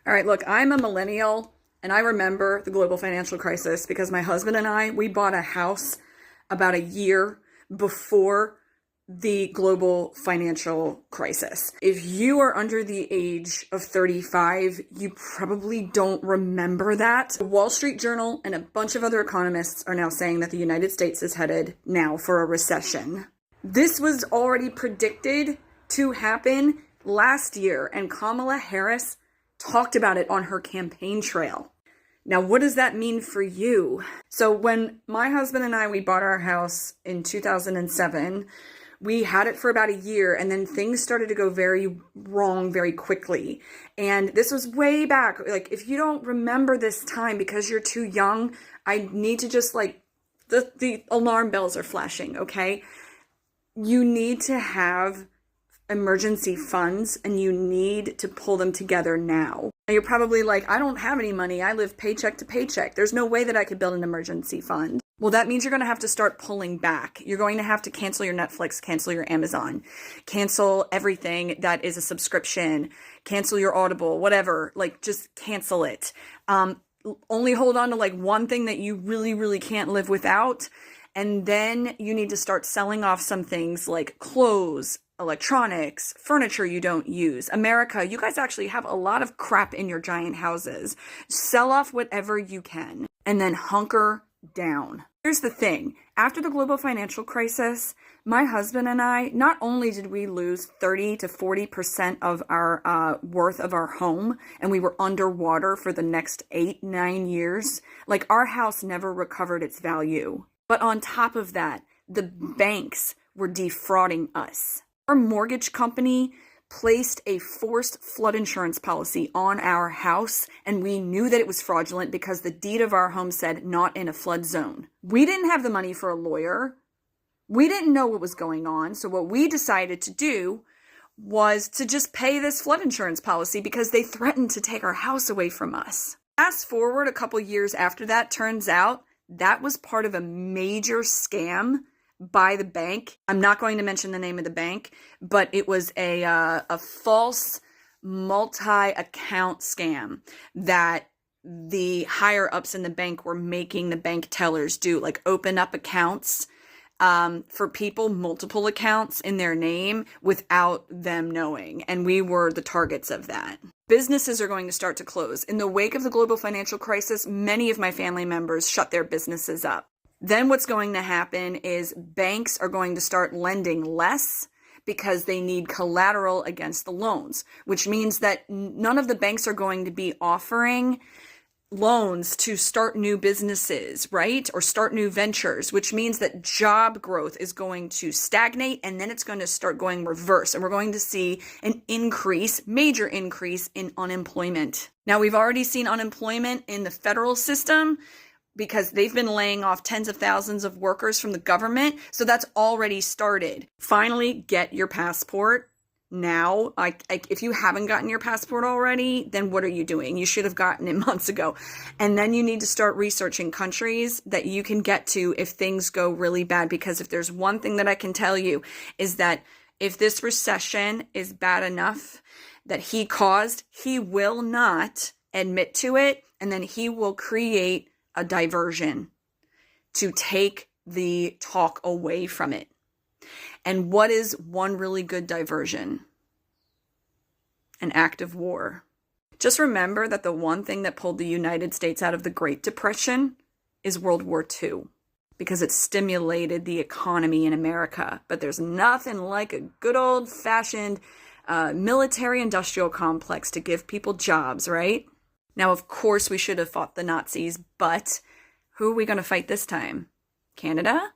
All right, look, I'm a millennial and I remember the global financial crisis because my husband and I, we bought a house about a year before the global financial crisis. If you are under the age of 35, you probably don't remember that. The Wall Street Journal and a bunch of other economists are now saying that the United States is headed now for a recession. This was already predicted to happen last year, and Kamala Harris talked about it on her campaign trail. Now, what does that mean for you? So when my husband and I, we bought our house in 2007, we had it for about a year, and then things started to go very wrong very quickly. And this was way back. Like, if you don't remember this time because you're too young, I need to just the alarm bells are flashing, okay? You need to have emergency funds and you need to pull them together now. Now you're probably like, I don't have any money. I live paycheck to paycheck. There's no way that I could build an emergency fund. Well, that means you're going to have to start pulling back. You're going to have to cancel your Netflix, cancel your Amazon, cancel everything that is a subscription, cancel your Audible, whatever, just cancel it. Only hold on to one thing that you really, really can't live without. And then you need to start selling off some things like clothes, electronics, furniture you don't use. America, you guys actually have a lot of crap in your giant houses. Sell off whatever you can and then hunker down. Here's the thing. After the global financial crisis, my husband and I, not only did we lose 30 to 40% of our worth of our home, and we were underwater for the next 8-9 years, our house never recovered its value. But on top of that, the banks were defrauding us. Our mortgage company placed a forced flood insurance policy on our house, and we knew that it was fraudulent because the deed of our home said not in a flood zone. We didn't have the money for a lawyer. We didn't know what was going on. So what we decided to do was to just pay this flood insurance policy because they threatened to take our house away from us. Fast forward a couple years after that, turns out that was part of a major scam by the bank. I'm not going to mention the name of the bank, but it was a false multi-account scam that the higher ups in the bank were making the bank tellers do, open up accounts for people, multiple accounts in their name without them knowing. And we were the targets of that. Businesses are going to start to close. In the wake of the global financial crisis, many of my family members shut their businesses up. Then what's going to happen is banks are going to start lending less because they need collateral against the loans, which means that none of the banks are going to be offering loans to start new businesses, right? Or start new ventures, which means that job growth is going to stagnate and then it's going to start going reverse. And we're going to see an increase, major increase in unemployment. Now, we've already seen unemployment in the federal system because they've been laying off tens of thousands of workers from the government. So that's already started. Finally, get your passport now. If you haven't gotten your passport already, then what are you doing? You should have gotten it months ago. And then you need to start researching countries that you can get to if things go really bad. Because if there's one thing that I can tell you is that if this recession is bad enough that he caused, he will not admit to it. And then he will create a diversion to take the talk away from it. And what is one really good diversion? An act of war. Just remember that the one thing that pulled the United States out of the Great Depression is World War II, because it stimulated the economy in America. But there's nothing like a good old-fashioned military-industrial complex to give people jobs, right? Now, of course, we should have fought the Nazis, but who are we going to fight this time? Canada?